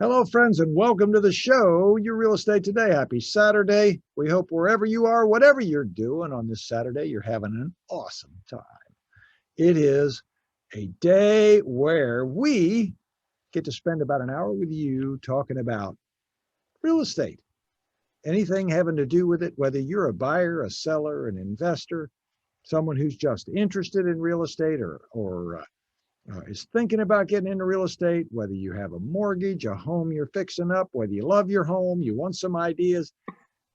Hello, friends, and welcome to the show, Your Real Estate Today. Happy Saturday. We hope wherever you are, whatever you're doing on this Saturday, you're having an awesome time. It is a day where we get to spend about an hour with you talking about real estate. Anything having to do with it, whether you're a buyer, a seller, an investor, someone who's just interested in real estate or is thinking about getting into real estate, whether you have a mortgage, a home you're fixing up, whether you love your home, you want some ideas.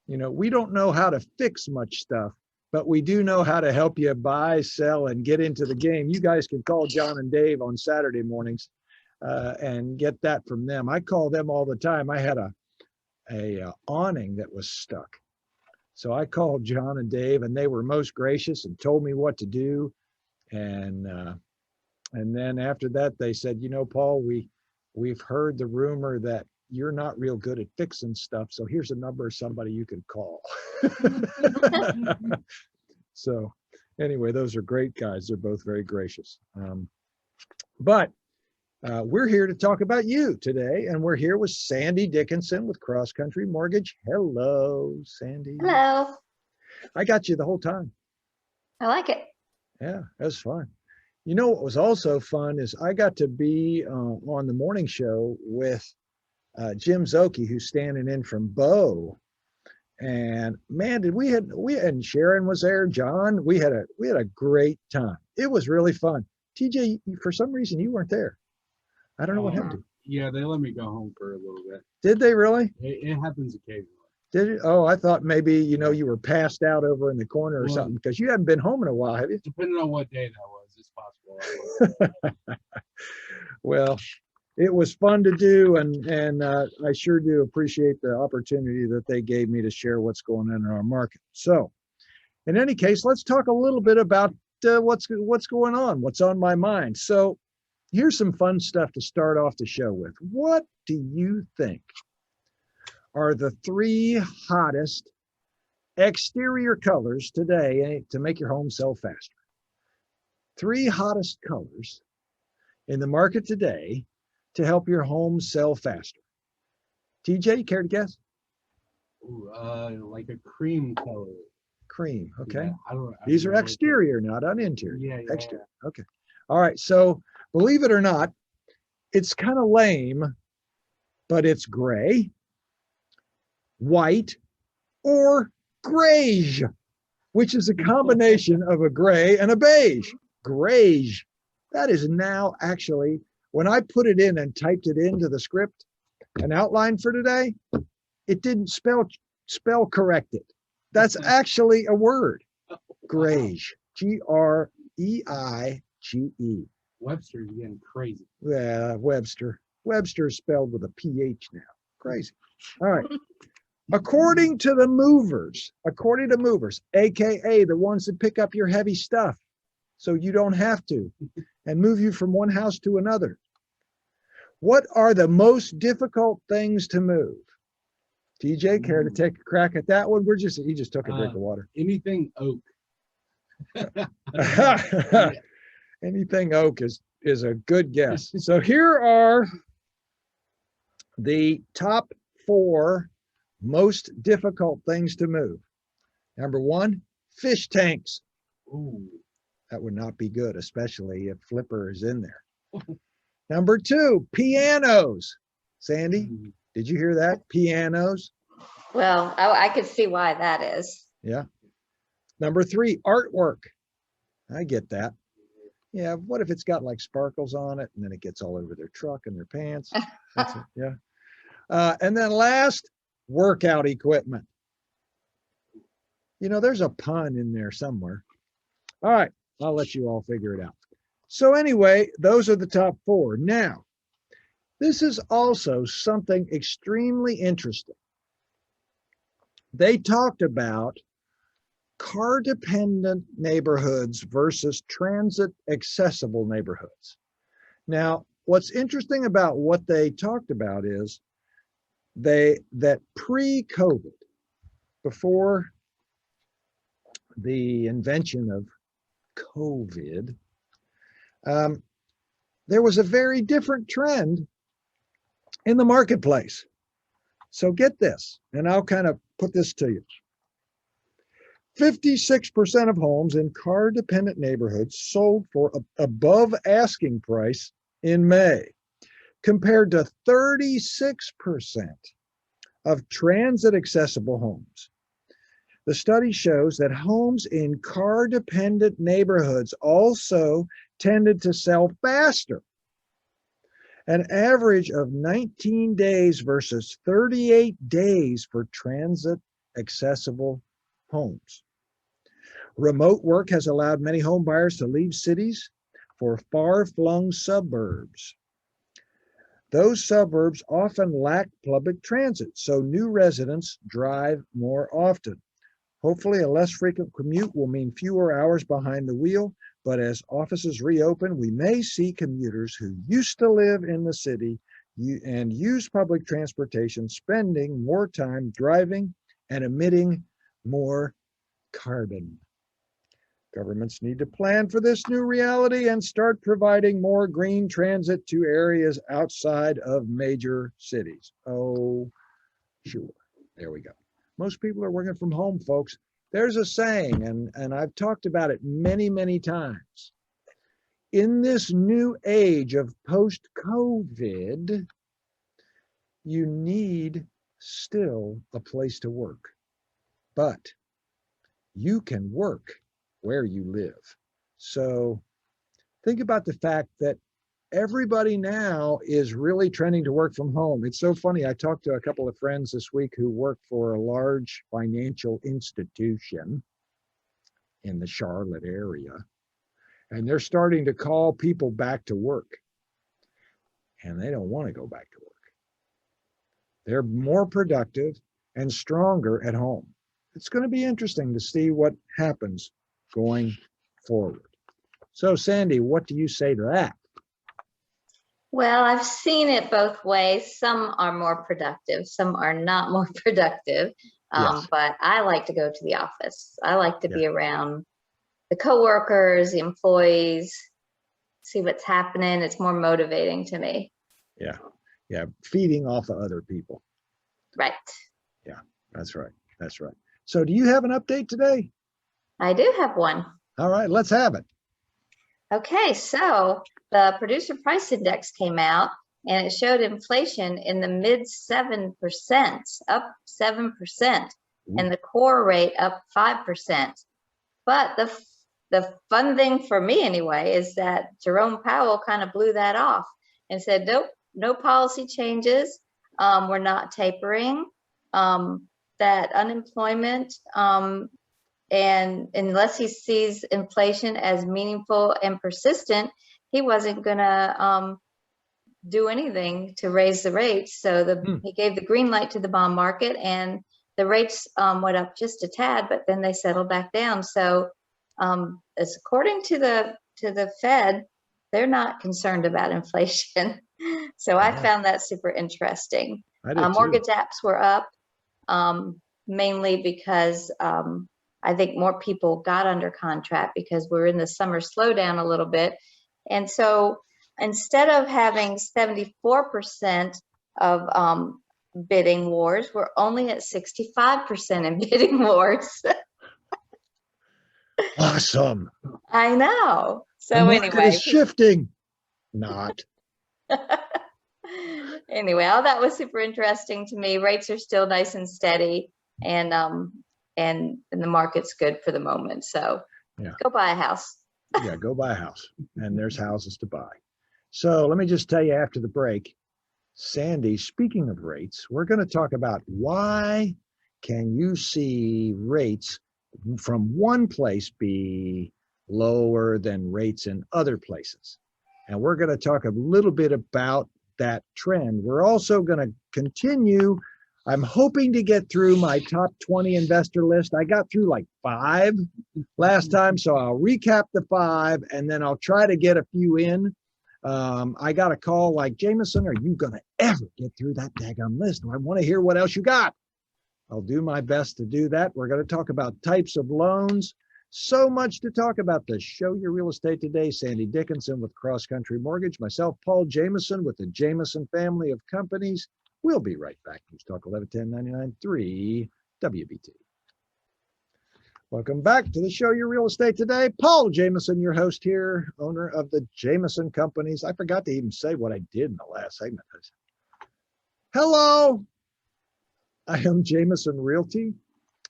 We don't know how to fix much stuff, but we do know how to help you buy, sell, and get into the game. You guys can call John and Dave on Saturday mornings and get that from them. I call them all the time. I had a awning that was stuck. So I called John and Dave, and they were most gracious and told me what to do. And then after that, they said, Paul, we've heard the rumor that you're not real good at fixing stuff. So here's a number of somebody you can call. So anyway, those are great guys. They're both very gracious. But we're here to talk about you today. And we're here with Sandy Dickinson with Cross Country Mortgage. Hello, Sandy. Hello. I got you the whole time. I like it. Yeah, that was fun. What was also fun is I got to be on the morning show with Jim Zoki, who's standing in from Bo. And man, and Sharon was there, John. We had a great time. It was really fun. TJ, for some reason you weren't there. I don't know what happened. Yeah, they let me go home for a little bit. Did they really? It happens occasionally. Did it? Oh, I thought maybe you were passed out over in the corner or something, because you haven't been home in a while, have you? Depending on what day that was, it's possible. Well, it was fun to do, and I sure do appreciate the opportunity that they gave me to share what's going on in our market. So, in any case, let's talk a little bit about what's going on, what's on my mind. So, here's some fun stuff to start off the show with. What do you think are the three hottest exterior colors today to make your home sell faster? Three hottest colors in the market today to help your home sell faster. TJ, care to guess? Ooh, like a cream color. Cream, okay. Yeah, These are exterior, not on interior. Yeah. Exterior, okay. All right, so believe it or not, it's kind of lame, but it's gray, white, or grayish, which is a combination of a gray and a beige. Grayish. That is now actually, when I put it in and typed it into the script, an outline for today, it didn't spell corrected. That's actually a word. Grayish. Greige. Webster's getting crazy. Yeah, Webster. Webster is spelled with a PH now. Crazy. All right. According to movers, AKA the ones that pick up your heavy stuff so you don't have to and move you from one house to another. What are the most difficult things to move? TJ, care to take a crack at that one? He just took a drink of water. Anything oak. Anything oak is a good guess. So here are the top 4 most difficult things to move. Number 1, fish tanks. Ooh. That would not be good, especially if Flipper is in there. Number 2, pianos. Sandy, did you hear that? Pianos. Well, I could see why that is. Yeah. Number 3, artwork. I get that. Yeah, what if it's got like sparkles on it and then it gets all over their truck and their pants? That's it. Yeah. And then last, workout equipment. There's a pun in there somewhere. All right, I'll let you all figure it out. So anyway, those are the top 4. Now, this is also something extremely interesting. They talked about car-dependent neighborhoods versus transit-accessible neighborhoods. Now, what's interesting about what they talked about is that pre-COVID, before the invention of COVID, there was a very different trend in the marketplace. So get this, and I'll kind of put this to you. 56% of homes in car-dependent neighborhoods sold for above asking price in May, compared to 36% of transit-accessible homes. The study shows that homes in car-dependent neighborhoods also tended to sell faster, an average of 19 days versus 38 days for transit-accessible homes. Remote work has allowed many home buyers to leave cities for far-flung suburbs. Those suburbs often lack public transit, so new residents drive more often. Hopefully, a less frequent commute will mean fewer hours behind the wheel, but as offices reopen, we may see commuters who used to live in the city and use public transportation spending more time driving and emitting more carbon. Governments need to plan for this new reality and start providing more green transit to areas outside of major cities. Oh, sure. There we go. Most people are working from home, folks. There's a saying, and I've talked about it many, many times. In this new age of post-COVID, you need still a place to work, but you can work where you live. So think about the fact that everybody now is really trending to work from home. It's so funny. I talked to a couple of friends this week who work for a large financial institution in the Charlotte area, and they're starting to call people back to work, and they don't want to go back to work. They're more productive and stronger at home. It's going to be interesting to see what happens going forward. So, Sandy, what do you say to that? Well, I've seen it both ways. Some are more productive, some are not more productive. Yes. But I like to go to the office. I like to be around the coworkers, the employees, see what's happening. It's more motivating to me. Yeah, feeding off of other people. Right. Yeah, that's right. That's right. So do you have an update today? I do have one. All right, let's have it. Okay, so the producer price index came out and it showed inflation in the mid 7%, up 7%, and the core rate up 5%. But the fun thing for me anyway is that Jerome Powell kind of blew that off and said, nope, no policy changes. We're not tapering. That unemployment, and unless he sees inflation as meaningful and persistent, he wasn't going to do anything to raise the rates. So he gave the green light to the bond market, and the rates went up just a tad, but then they settled back down. So as according to the Fed, they're not concerned about inflation. So I found that super interesting. Mortgage apps were up, mainly because I think more people got under contract because we're in the summer slowdown a little bit. And so instead of having 74% of bidding wars, we're only at 65% in bidding wars. Awesome. I know. So the market anyway, is shifting. Not. Anyway, all that was super interesting to me. Rates are still nice and steady, and the market's good for the moment. So go buy a house. Yeah, go buy a house, and there's houses to buy. So let me just tell you after the break, Sandy, speaking of rates, we're going to talk about why can you see rates from one place be lower than rates in other places. And we're going to talk a little bit about that trend. We're also going to continue. I'm hoping to get through my top 20 investor list. I got through like 5 last time, so I'll recap the 5 and then I'll try to get a few in. I got a call like, Jameson, are you going to ever get through that daggone list? I want to hear what else you got. I'll do my best to do that. We're going to talk about types of loans, So much to talk about. The show Your Real Estate Today. Sandy Dickinson with Cross Country Mortgage. Myself, Paul Jameson with the Jameson family of companies. We'll be right back. News Talk 1110 99.3 WBT. Welcome back to the show Your Real Estate Today. Paul Jameson, your host here, owner of the Jameson Companies. I forgot to even say what I did in the last segment. Hello, I am Jameson Realty.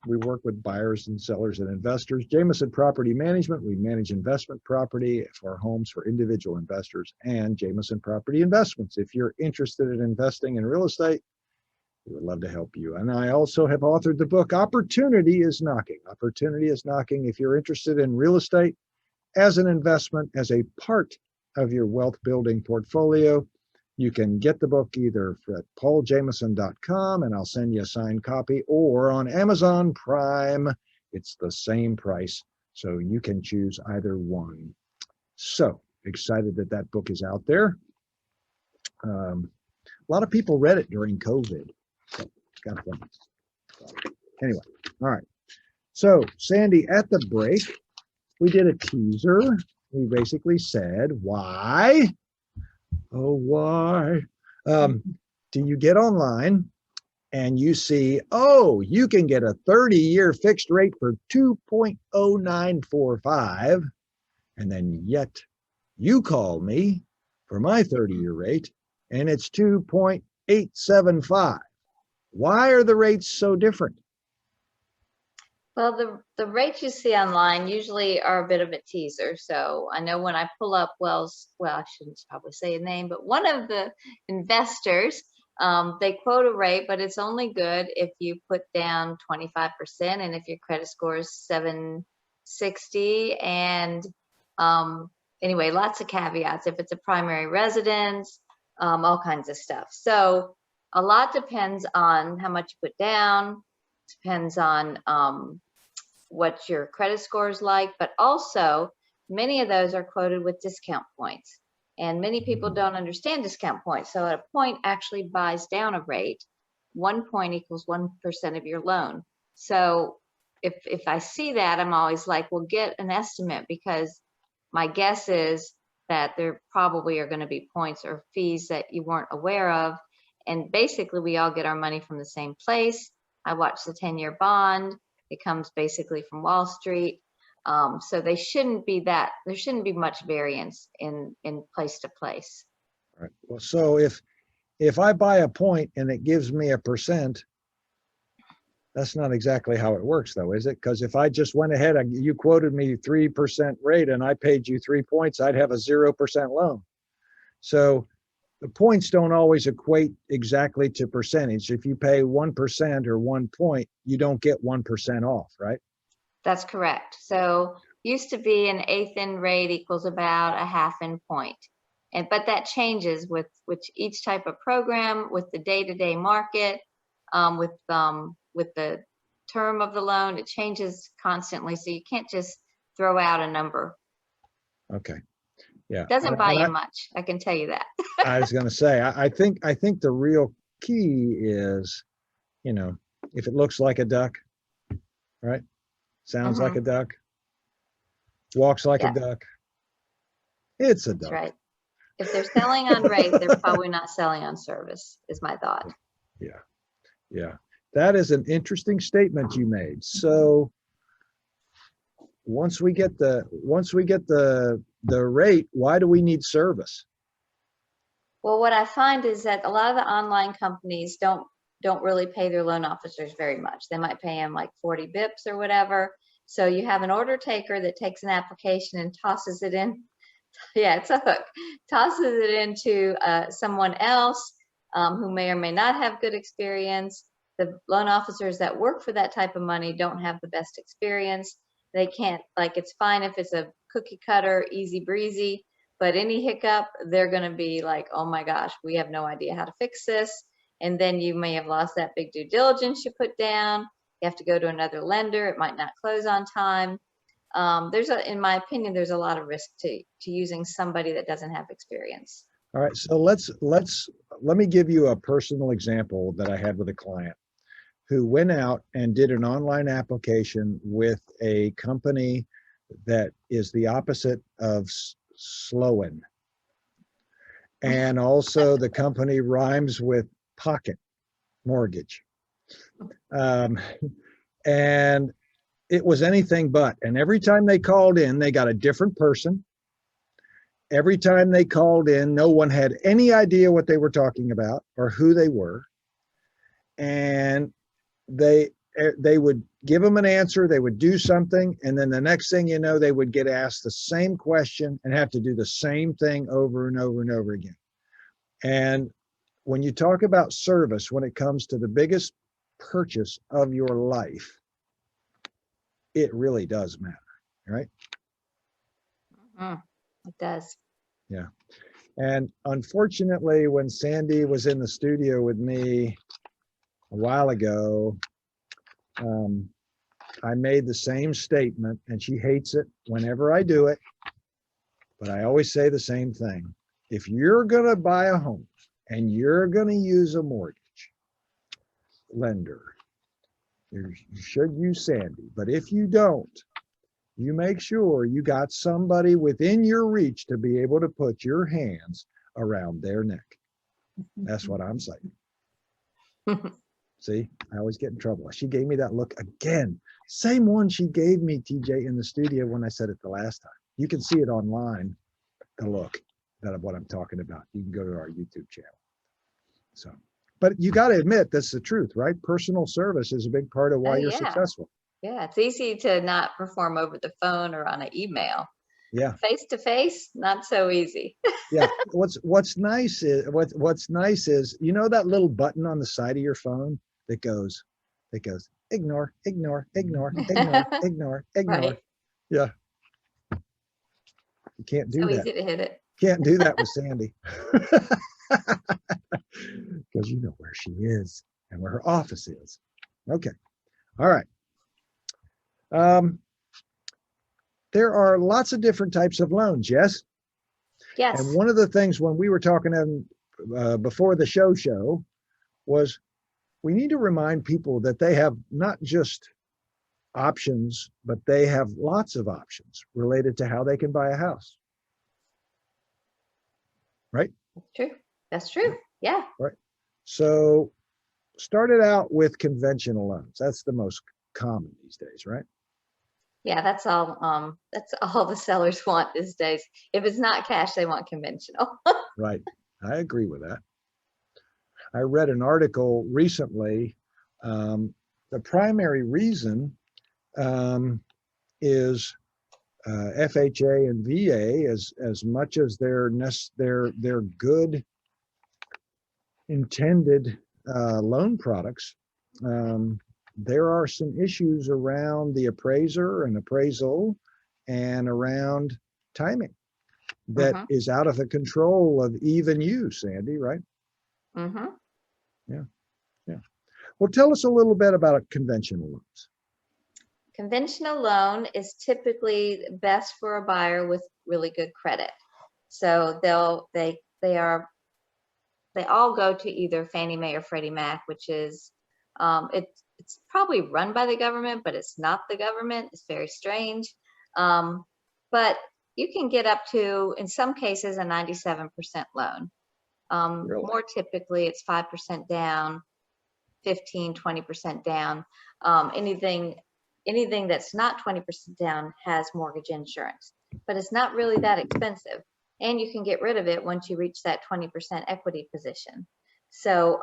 We work with buyers and sellers and investors. Jameson Property Management, we manage investment property for homes for individual investors, and Jameson Property Investments. If you're interested in investing in real estate, we would love to help you. And I also have authored the book, Opportunity is Knocking. Opportunity is Knocking. If you're interested in real estate as an investment, as a part of your wealth building portfolio, you can get the book either at pauljameson.com, and I'll send you a signed copy, or on Amazon Prime. It's the same price, so you can choose either one. So excited that that book is out there. A lot of people read it during COVID. So it's kind of fun. Anyway, all right. So Sandy, at the break, we did a teaser. We basically said, why? Oh, why? Do you get online and you see, oh, you can get a 30-year fixed rate for 2.0945, and then yet you call me for my 30-year rate and it's 2.875. Why are the rates so different? Well, the rates you see online usually are a bit of a teaser. So I know when I pull up well, I shouldn't probably say a name, but one of the investors, they quote a rate, but it's only good if you put down 25% and if your credit score is 760. And anyway, lots of caveats. If it's a primary residence, all kinds of stuff. So a lot depends on how much you put down, depends on what your credit score is like, but also many of those are quoted with discount points. And many people don't understand discount points. So a point actually buys down a rate. 1 point equals 1% of your loan. So if I see that, I'm always like, well, get an estimate, because my guess is that there probably are going to be points or fees that you weren't aware of. And basically, we all get our money from the same place. I watch the 10-year bond. It comes basically from Wall Street. So there shouldn't be much variance in place to place. All right. Well, so if I buy a point and it gives me a percent, that's not exactly how it works, though, is it? Because if I just went ahead and you quoted me 3% rate and I paid you 3 points, I'd have a 0% loan. So the points don't always equate exactly to percentage. If you pay 1% or 1 point, you don't get 1% off, right? That's correct. So used to be an eighth in rate equals about a half in point. But that changes with each type of program, with the day-to-day market, with the term of the loan. It changes constantly. So you can't just throw out a number. Okay. Yeah. It doesn't buy you much, I can tell you that. I was going to say, I think the real key is, if it looks like a duck, right? Sounds like a duck, walks like a duck, it's a duck. That's right. If they're selling on rate, they're probably not selling on service, is my thought. Yeah. Yeah. That is an interesting statement you made. So once we get the rate, why do we need service? Well, what I find is that a lot of the online companies don't really pay their loan officers very much. They might pay them like 40 bips or whatever. So you have an order taker that takes an application and tosses it in. Yeah, it's a hook. Tosses it into someone else who may or may not have good experience. The loan officers that work for that type of money don't have the best experience. They can't, it's fine if it's a cookie cutter, easy breezy, but any hiccup, they're going to be like, oh my gosh, we have no idea how to fix this. And then you may have lost that big due diligence you put down. You have to go to another lender. It might not close on time. In my opinion, there's a lot of risk to using somebody that doesn't have experience. All right. So let me give you a personal example that I had with a client. who went out and did an online application with a company that is the opposite of Sloan. And also the company rhymes with pocket mortgage. And it was anything but. And every time they called in, they got a different person. Every time they called in, no one had any idea what they were talking about or who they were. And they would give them an answer, they would do something, and then the next thing you know, they would get asked the same question and have to do the same thing over and over and over again. And when you talk about service, when it comes to the biggest purchase of your life, it really does matter, right? It does. Yeah. And unfortunately, when Sandy was in the studio with me a while ago, I made the same statement, and she hates it whenever I do it, but I always say the same thing. If you're going to buy a home and you're going to use a mortgage lender, you should use Sandy. But if you don't, you make sure you got somebody within your reach to be able to put your hands around their neck. That's what I'm saying. See, I always get in trouble. She gave me that look again. Same one she gave me, TJ, in the studio when I said it the last time. You can see it online, the look of what I'm talking about. You can go to our YouTube channel. So, but you got to admit, that's the truth, right? Personal service is a big part of why you're successful. Yeah, it's easy to not perform over the phone or on an email. Yeah. Face to face, not so easy. Yeah. What's nice is, you know, that little button on the side of your phone that goes ignore, ignore, ignore, ignore, ignore, ignore. Right. Yeah. You can't do So that. easy to hit it. Can't do that with Sandy. Because you know where she is and where her office is. Okay. All right. There are lots of different types of loans, yes? Yes. And one of the things when we were talking before the show was we need to remind people that they have not just options, but they have lots of options related to how they can buy a house. Right? That's true. That's true. Yeah. Right. So started out with conventional loans. That's the most common these days, right? Yeah, that's all the sellers want these days. If it's not cash, they want conventional. Right. I agree with that. I read an article recently. The primary reason is FHA and VA, as much as they're good intended loan products. There are some issues around the appraiser and appraisal and around timing that is out of the control of even you, Sandy, right? Mm-hmm. Yeah. Yeah. Well, tell us a little bit about conventional loans. Conventional loan is typically best for a buyer with really good credit. So they all go to either Fannie Mae or Freddie Mac, which is it's probably run by the government, but it's not the government. It's very strange. But you can get up to, in some cases, a 97% loan. Really? More typically, it's 5% down, 15, 20% down. Anything that's not 20% down has mortgage insurance, but it's not really that expensive. And you can get rid of it once you reach that 20% equity position. So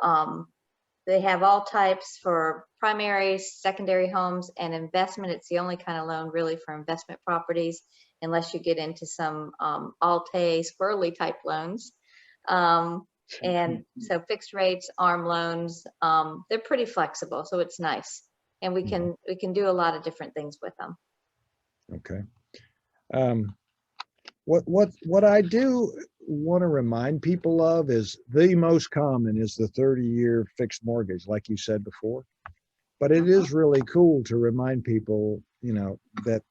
they have all types for primary, secondary homes, and investment. It's the only kind of loan really for investment properties, unless you get into some Alt-A, Spurley type loans. And so fixed rates, ARM loans, they're pretty flexible, so it's nice. And we can do a lot of different things with them. Okay. What I do want to remind people of is the most common is the 30-year fixed mortgage, like you said before. But it is really cool to remind people, you know, that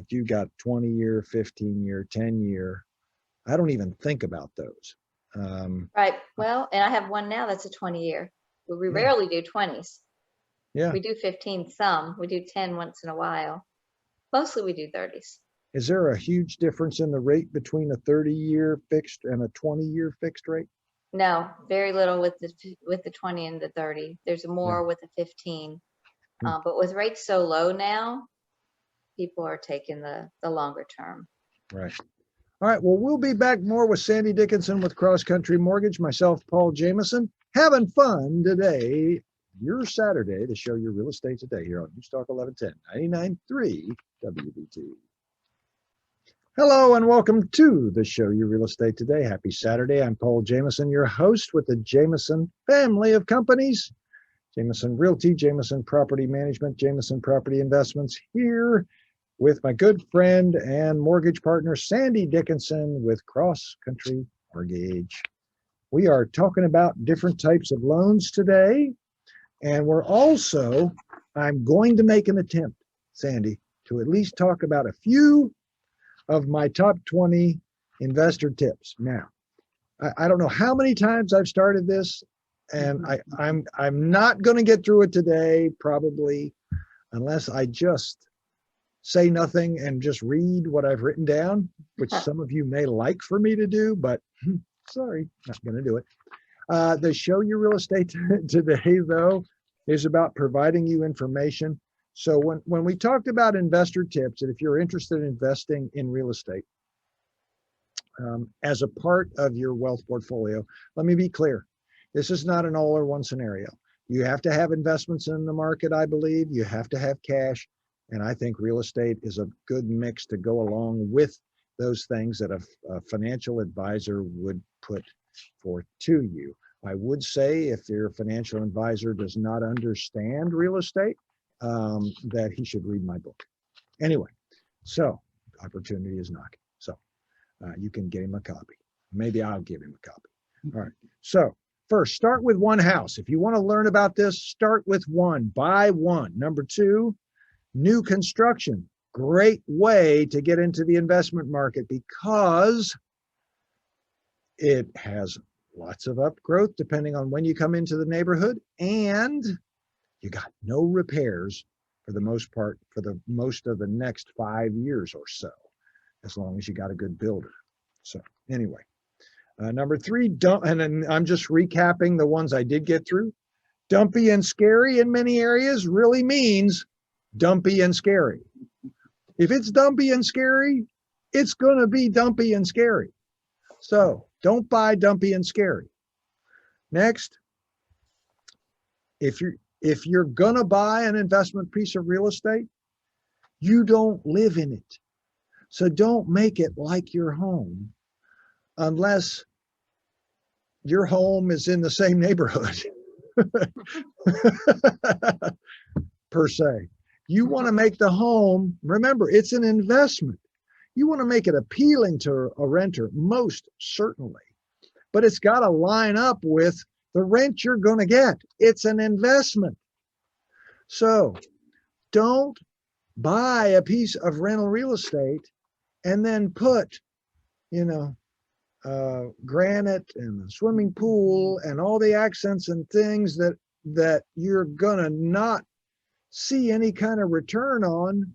you got 20-year, 15-year, 10-year. I don't even think about those. Right. Well, and I have one now that's a 20-year. We rarely do 20s. Yeah. We do 15 some, we do 10 once in a while. Mostly we do 30s. Is there a huge difference in the rate between a 30-year fixed and a 20-year fixed rate? No, very little with the 20 and the 30. There's more with the 15. But with rates so low now, people are taking the longer term. Right. All right. Well, we'll be back more with Sandy Dickinson with Cross Country Mortgage, myself, Paul Jameson, having fun today. Your Saturday to show your real estate today here on News Talk 1110, 99.3 WBT. Hello and welcome to the show Your Real Estate Today. Happy Saturday. I'm Paul Jameson, your host with the Jameson family of companies. Jameson Realty, Jameson Property Management, Jameson Property Investments, here with my good friend and mortgage partner, Sandy Dickinson with Cross Country Mortgage. We are talking about different types of loans today. And we're also, I'm going to make an attempt, Sandy, to at least talk about a few of my top 20 investor tips. Now, I don't know how many times I've started this, and I'm not going to get through it today, probably, unless I just say nothing and just read what I've written down, which some of you may like for me to do, but sorry, not going to do it. The show Your Real Estate today, though, is about providing you information. So when we talked about investor tips, and if you're interested in investing in real estate as a part of your wealth portfolio, let me be clear. This is not an all or one scenario. You have to have investments in the market, I believe. You have to have cash. And I think real estate is a good mix to go along with those things that a financial advisor would put forth to you. I would say if your financial advisor does not understand real estate, that he should read my book. Anyway, so opportunity is knocking. So you can get him a copy. Maybe I'll give him a copy. All right. So first, start with one house. If you want to learn about this, start with one. Buy one. Number two, new construction. Great way to get into the investment market because it has lots of upgrowth depending on when you come into the neighborhood, and you got no repairs for the most part for the most of the next 5 years or so, as long as you got a good builder. So anyway, number three, and then I'm just recapping the ones I did get through. Dumpy and scary in many areas really means dumpy and scary. If it's dumpy and scary, it's going to be dumpy and scary. So don't buy dumpy and scary. Next, if you're going to buy an investment piece of real estate, you don't live in it. So don't make it like your home unless your home is in the same neighborhood per se. You want to make the home, remember, it's an investment. You want to make it appealing to a renter, most certainly, but it's got to line up with the rent you're going to get. It's an investment. So don't buy a piece of rental real estate and then put, granite and a swimming pool and all the accents and things that you're going to not see any kind of return on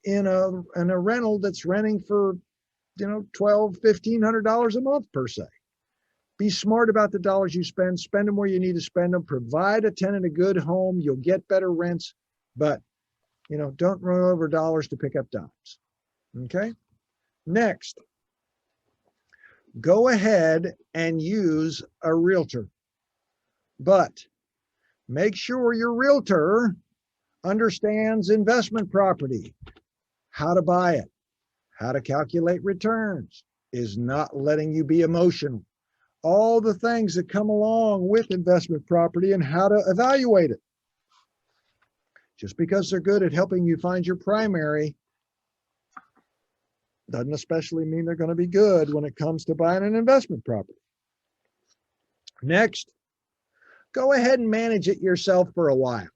in a rental that's renting for $1,200-$1,500 a month per se. Be smart about the dollars you spend them where you need to spend them, provide a tenant a good home, you'll get better rents, but don't run over dollars to pick up dimes. Okay. Next, go ahead and use a realtor, but make sure your realtor understands investment property, how to buy it, how to calculate returns, is not letting you be emotional. All the things that come along with investment property and how to evaluate it. Just because they're good at helping you find your primary doesn't especially mean they're going to be good when it comes to buying an investment property. Next, go ahead and manage it yourself for a while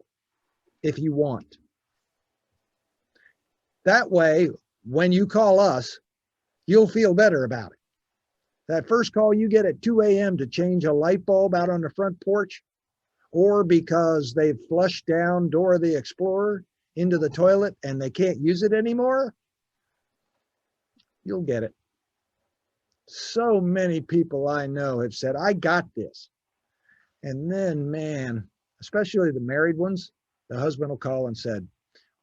if you want. That way, when you call us, you'll feel better about it. That first call you get at 2 a.m. to change a light bulb out on the front porch, or because they've flushed down Dora the Explorer into the toilet and they can't use it anymore, you'll get it. So many people I know have said, I got this. And then, man, especially the married ones, the husband will call and said,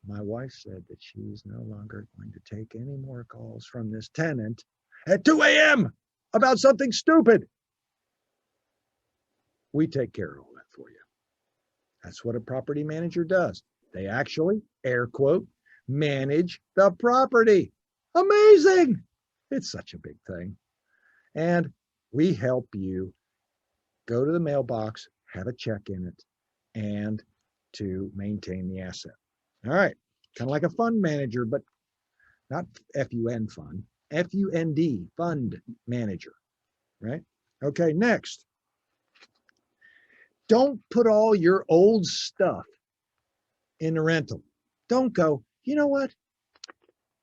my wife said that she's no longer going to take any more calls from this tenant at 2 a.m. about something stupid. We take care of all that for you. That's what a property manager does. They actually, air quote, manage the property. Amazing. It's such a big thing. And we help you go to the mailbox, have a check in it, and to maintain the asset. All right, kind of like a fund manager, but not F-U-N fund, F-U-N-D, fund manager, right? Okay, next. Don't put all your old stuff in the rental. Don't go, you know what?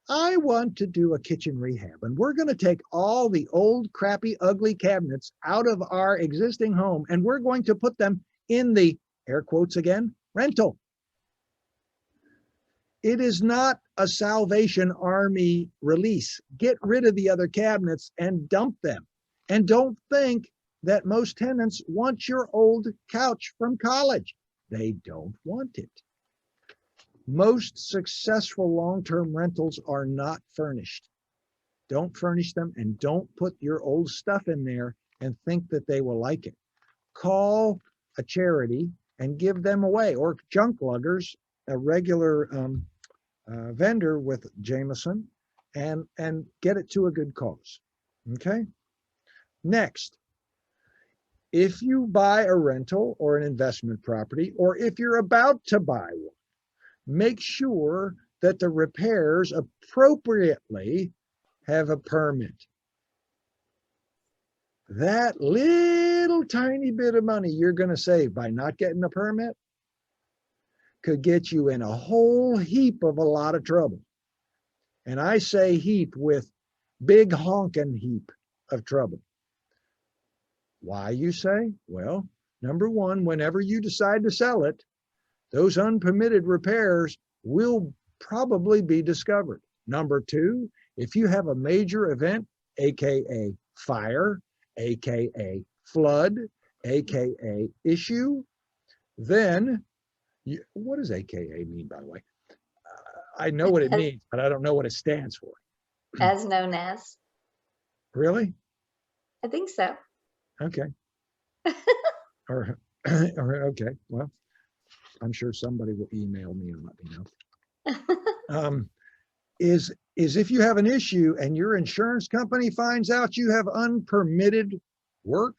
I want to do a kitchen rehab, and we're going to take all the old, crappy, ugly cabinets out of our existing home, and we're going to put them in the, air quotes again, rental. It is not a Salvation Army release. Get rid of the other cabinets and dump them. And don't think that most tenants want your old couch from college. They don't want it. Most successful long-term rentals are not furnished. Don't furnish them, and don't put your old stuff in there and think that they will like it. Call a charity and give them away, or Junk Luggers, a regular vendor with Jameson, and get it to a good cause. Okay. Next, if you buy a rental or an investment property, or if you're about to buy one, make sure that the repairs appropriately have a permit. That little tiny bit of money you're going to save by not getting a permit could get you in a whole heap of a lot of trouble. And I say heap with big honking heap of trouble. Why, you say? Well, number one, whenever you decide to sell it, those unpermitted repairs will probably be discovered. Number two, if you have a major event, AKA fire, AKA flood, AKA issue, then what does AKA mean, by the way? I know what it means, but I don't know what it stands for. As known as. Really? I think so. Okay. or okay, well, I'm sure somebody will email me and let me know. Is if you have an issue and your insurance company finds out you have unpermitted work,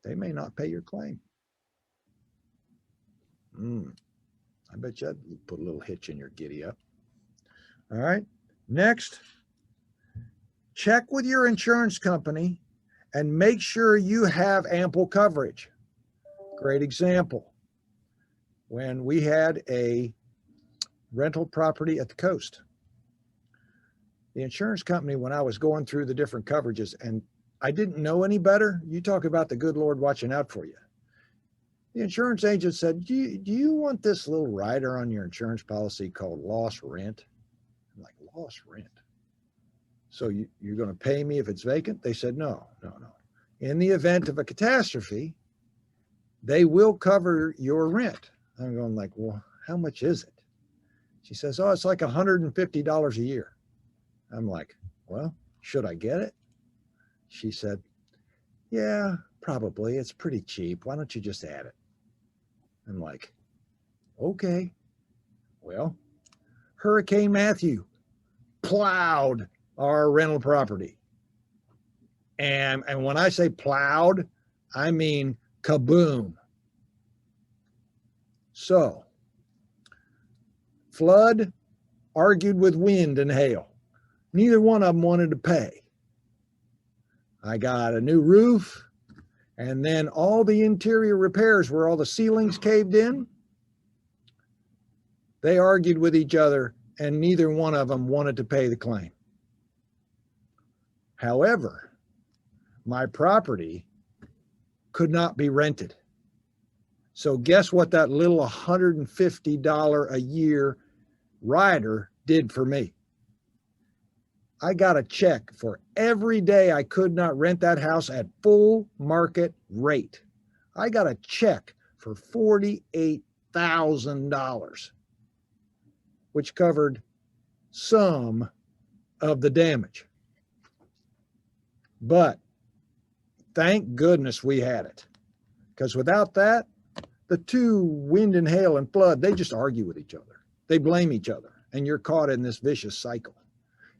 they may not pay your claim. I bet you I'd put a little hitch in your giddy up. All right. Next, check with your insurance company and make sure you have ample coverage. Great example. When we had a rental property at the coast, the insurance company, when I was going through the different coverages and I didn't know any better, you talk about the good Lord watching out for you. The insurance agent said, do you want this little rider on your insurance policy called loss rent? I'm like, loss rent? So you're going to pay me if it's vacant? They said, no. In the event of a catastrophe, they will cover your rent. I'm going like, well, how much is it? She says, oh, it's like $150 a year. I'm like, well, should I get it? She said, yeah, probably. It's pretty cheap. Why don't you just add it? I'm like, okay. Well, Hurricane Matthew plowed our rental property. And when I say plowed, I mean kaboom. So, flood argued with wind and hail. Neither one of them wanted to pay. I got a new roof, and then all the interior repairs where all the ceilings caved in, they argued with each other, and neither one of them wanted to pay the claim. However, my property could not be rented. So guess what that little $150 a year rider did for me? I got a check for every day I could not rent that house at full market rate. I got a check for $48,000, which covered some of the damage. But thank goodness we had it, because without that, the two, wind and hail and flood, they just argue with each other. They blame each other, and you're caught in this vicious cycle.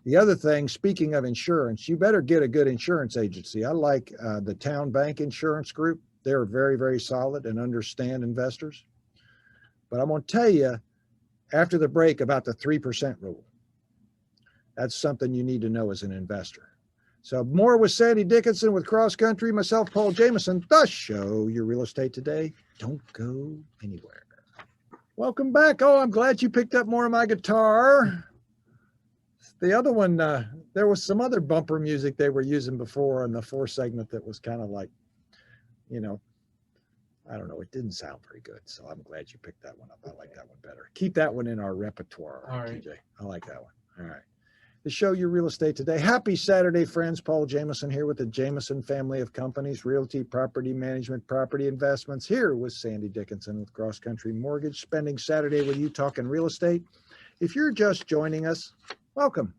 The other thing, speaking of insurance, you better get a good insurance agency. I like the Town Bank Insurance Group. They're very, very solid and understand investors. But I'm going to tell you after the break about the 3% rule. That's something you need to know as an investor. So more with Sandy Dickinson with Cross Country, myself, Paul Jameson, the show, Your Real Estate Today. Don't go anywhere. Welcome back. Oh, I'm glad you picked up more of my guitar. The other one, there was some other bumper music they were using before in the 4 segment that was kind of like, you know, I don't know, it didn't sound very good. So I'm glad you picked that one up. I like that one better. Keep that one in our repertoire, All right. TJ. I like that one. All right. The show, Your Real Estate Today. Happy Saturday, friends. Paul Jameson here with the Jameson family of companies, realty, property management, property investments, here with Sandy Dickinson with Cross Country Mortgage, spending Saturday with you talking real estate. If you're just joining us, welcome.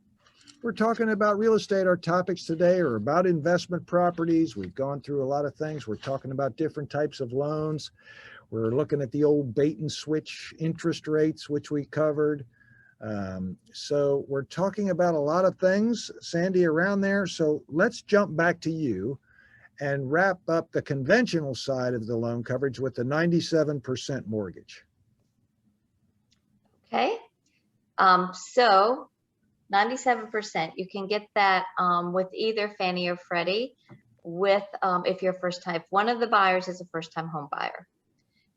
We're talking about real estate. Our topics today are about investment properties. We've gone through a lot of things. We're talking about different types of loans. We're looking at the old bait and switch interest rates, which we covered. So we're talking about a lot of things, Sandy, around there. So let's jump back to you and wrap up the conventional side of the loan coverage with the 97% mortgage. Okay. So 97%, you can get that with either Fannie or Freddie with, if you're first time, if one of the buyers is a first time home buyer.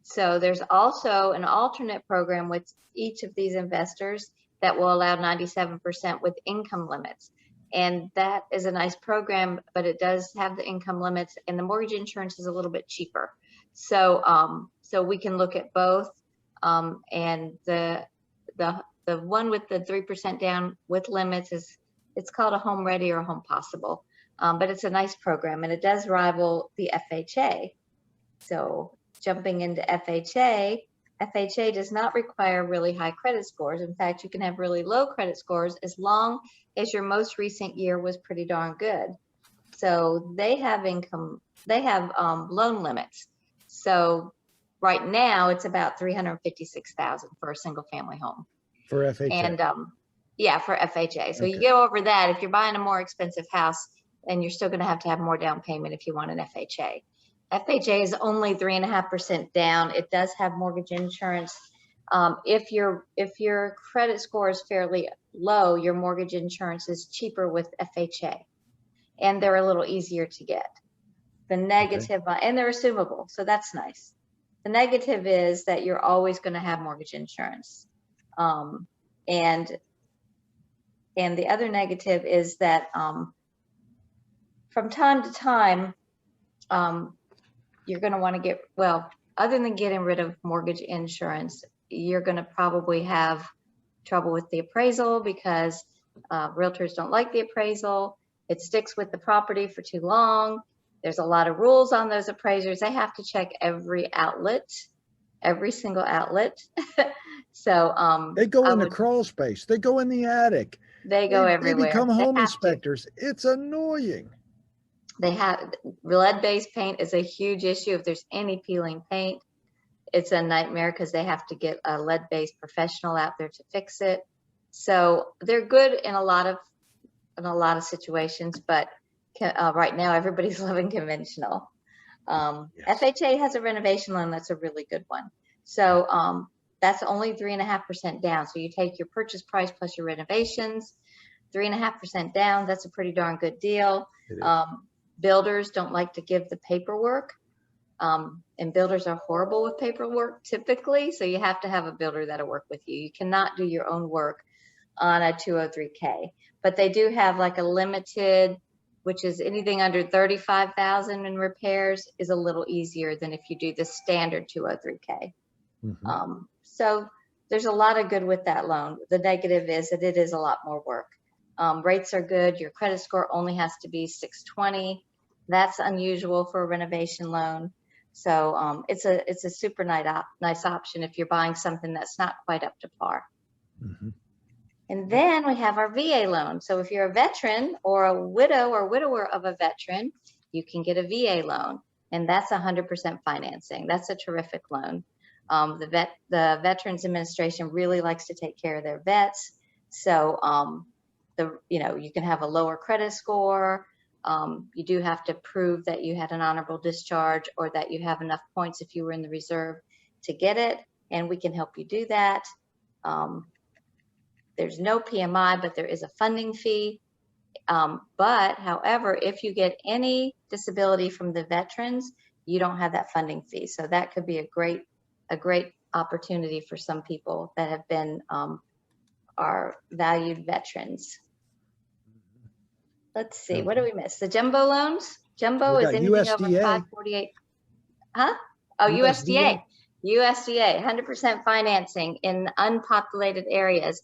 So there's also an alternate program with each of these investors that will allow 97% with income limits. And that is a nice program, but it does have the income limits, and the mortgage insurance is a little bit cheaper. So so we can look at both. And the one with the 3% down with limits it's called a Home Ready or a Home Possible. But it's a nice program, and it does rival the FHA. So jumping into FHA does not require really high credit scores. In fact, you can have really low credit scores as long as your most recent year was pretty darn good. So they have loan limits. So right now it's about $356,000 for a single family home. For FHA. And yeah, for FHA. So Okay. you go over that. If you're buying a more expensive house, and you're still going to have more down payment if you want an FHA. FHA is only 3.5% down. It does have mortgage insurance. If your credit score is fairly low, your mortgage insurance is cheaper with FHA, and they're a little easier to get. The negative, and they're assumable, so that's nice. The negative is that you're always going to have mortgage insurance, and the other negative is that from time to time, you're going to want to get, well, other than getting rid of mortgage insurance, you're going to probably have trouble with the appraisal because realtors don't like the appraisal. It sticks with the property for too long. There's a lot of rules on those appraisers. They have to check every outlet, every single outlet. So they go in the crawl space. They go in the attic. They go everywhere. They become home inspectors. It's annoying. They have lead-based paint is a huge issue. If there's any peeling paint, it's a nightmare because they have to get a lead-based professional out there to fix it. So they're good in a lot of situations, but right now everybody's living conventional. Yes. FHA has a renovation loan that's a really good one. So that's only 3.5% down. So you take your purchase price plus your renovations, 3.5% down. That's a pretty darn good deal. Builders don't like to give the paperwork, and builders are horrible with paperwork typically. So you have to have a builder that'll work with you. You cannot do your own work on a 203K, but they do have like a limited which is anything under 35,000 in repairs, is a little easier than if you do the standard 203K. So there's a lot of good with that loan. The negative is that it is a lot more work. Rates are good. Your credit score only has to be 620. That's unusual for a renovation loan. So it's a super nice option if you're buying something that's not quite up to par. And then we have our VA loan. So if you're a veteran or a widow or widower of a veteran, you can get a VA loan, and that's 100% financing. That's a terrific loan. The Veterans Administration really likes to take care of their vets. So you can have a lower credit score. You do have to prove that you had an honorable discharge or that you have enough points if you were in the reserve to get it, and we can help you do that. There's no PMI, but there is a funding fee. But however, if you get any disability from the veterans, you don't have that funding fee. So that could be a great opportunity for some people that have been our valued veterans. Let's see, what do we miss? The jumbo loans? Jumbo is anything over 548. Huh? Oh, USDA. USDA, 100% financing in unpopulated areas.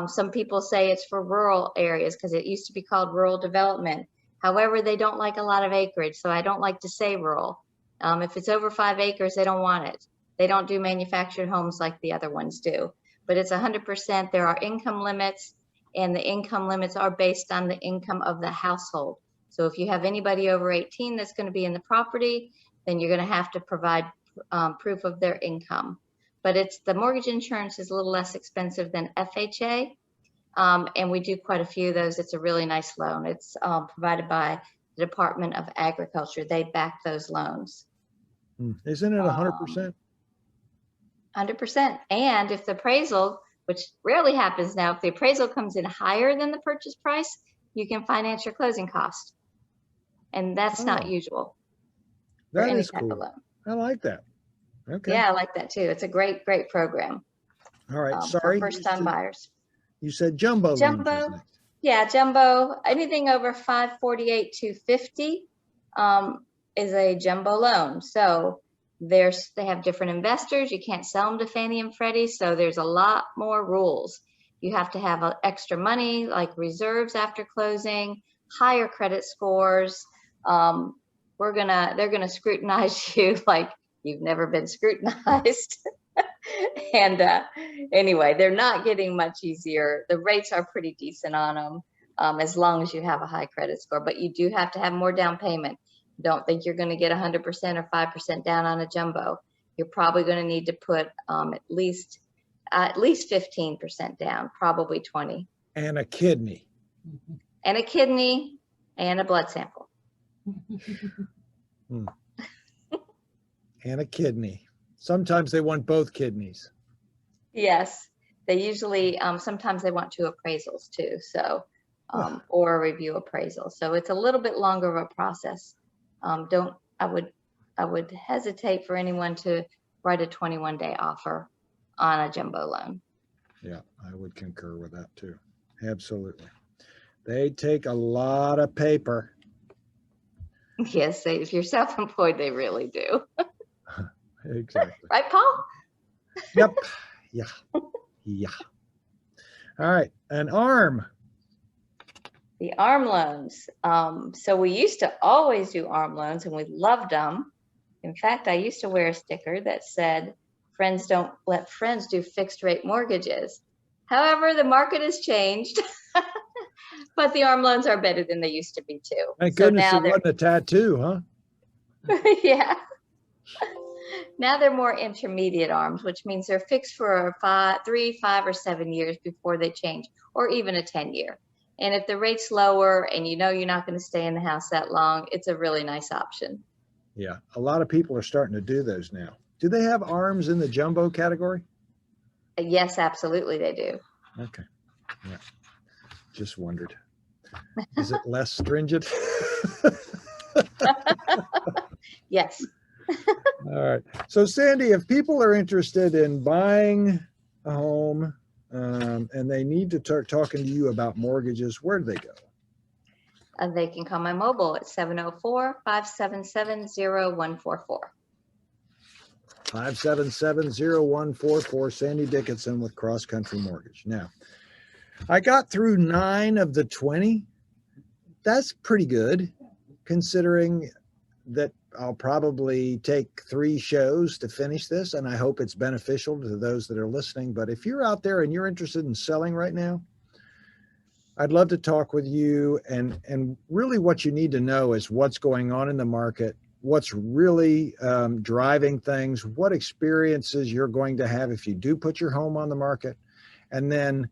Some people say it's for rural areas because it used to be called rural development. However, they don't like a lot of acreage, so I don't like to say rural. If it's over 5 acres, they don't want it. They don't do manufactured homes like the other ones do. But it's 100%. There are income limits, and the income limits are based on the income of the household. So if you have anybody over 18 that's going to be in the property, then you're going to have to provide proof of their income. But the mortgage insurance is a little less expensive than FHA, and we do quite a few of those. It's a really nice loan. It's provided by the Department of Agriculture. They back those loans. Isn't it 100%? 100%. And if the appraisal, which rarely happens now, if the appraisal comes in higher than the purchase price, you can finance your closing cost. And that's not usual for any type of loan. I like that. Okay. Yeah, I like that too. It's a great program. All right. Sorry. For first-time buyers. You said jumbo. Jumbo. Yeah, jumbo. Anything over 548,250 is a jumbo loan. So they have different investors. You can't sell them to Fannie and Freddie. So there's a lot more rules. You have to have extra money, like reserves after closing, higher credit scores. They're gonna scrutinize you like you've never been scrutinized. And anyway, they're not getting much easier. The rates are pretty decent on them as long as you have a high credit score, but you do have to have more down payment. Don't think you're going to get 100% or 5% down on a jumbo. You're probably going to need to put at least 15% down, probably 20. And a kidney. And a kidney and a blood sample. And a kidney. Sometimes they want both kidneys. Yes, they usually, sometimes they want 2 appraisals too. So, or a review appraisal. So it's a little bit longer of a process. I would hesitate for anyone to write a 21-day offer on a jumbo loan. Yeah, I would concur with that too. Absolutely. They take a lot of paper. Yes, if you're self-employed, they really do. Exactly. Right, Paul? Yep. Yeah. Yeah. All right. An ARM. The ARM loans. So we used to always do ARM loans, and we loved them. In fact, I used to wear a sticker that said, "Friends don't let friends do fixed rate mortgages." However, the market has changed, but the ARM loans are better than they used to be too. Thank goodness it wasn't a tattoo, huh? Yeah. Now they're more intermediate ARMs, which means they're fixed for 3, 5, or 7 years before they change, or even a 10-year. And if the rate's lower and you know you're not going to stay in the house that long, it's a really nice option. Yeah, a lot of people are starting to do those now. Do they have ARMs in the jumbo category? Yes, absolutely they do. Okay. Yeah. Just wondered. Is it less stringent? Yes. All right. So Sandy, if people are interested in buying a home and they need to start talking to you about mortgages, where do they go? They can call my mobile at 704-577-0144. 577-0144, Sandy Dickinson with Cross Country Mortgage. Now, I got through 9 of the 20. That's pretty good, considering that I'll probably take 3 shows to finish this, and I hope it's beneficial to those that are listening. But if you're out there and you're interested in selling right now, I'd love to talk with you. And really what you need to know is what's going on in the market, what's really driving things, what experiences you're going to have if you do put your home on the market. And then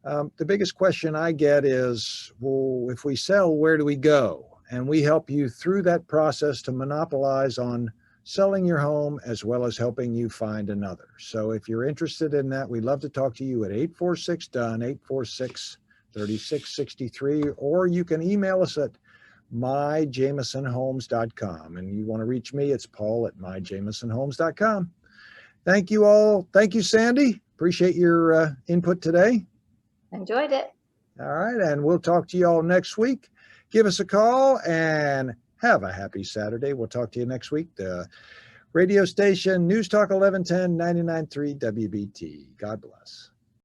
the biggest question I get is, well, if we sell, where do we go? And we help you through that process to monopolize on selling your home as well as helping you find another. So if you're interested in that, we'd love to talk to you at 846-DONE, 846-3663, or you can email us at myjamisonhomes.com. And you want to reach me, it's Paul at myjamisonhomes.com. Thank you all. Thank you, Sandy. Appreciate your input today. Enjoyed it. All right. And we'll talk to you all next week. Give us a call and have a happy Saturday. We'll talk to you next week. The radio station, News Talk 1110, 99.3 WBT. God bless.